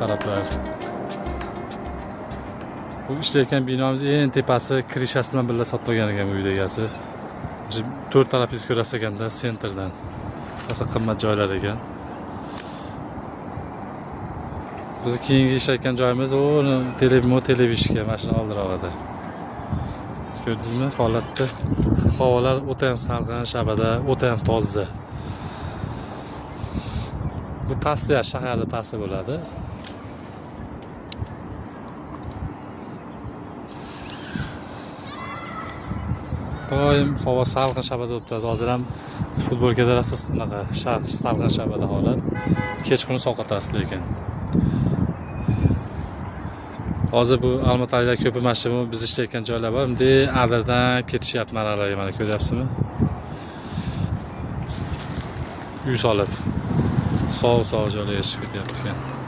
taraflar. Bu ishlayotgan binomiz eng tepasi krishasi bilan birga sotib qo'ygan ekan bu uyda egasi. O'sha 4 tarafingiz ko'rasiz ekanda sentrdan. Asl qimmat joylar ekan. Biz keyingi ishlayotgan joyimiz televizorga mashina oldirog'ida. Ko'rdingizmi holatni? Havolar o'ta ham salqin, shabada, o'ta ham toza. Bu pastda shaharda pastda bo'ladi. Doim havo salqin shabada bo'lib turadi. Hozir ham futbolga darasiz unaqa salqin shabada holat. Kechqurun sovqotasiz lekin. Hozir bu almataliklar ko'pi mashina biz ishlayotgan joylar bor. Endi Adirdan ketishyapti manalarga, mana ko'ryapsizmi? Uy solib, sov joylarga chiqib ketyapti ekan.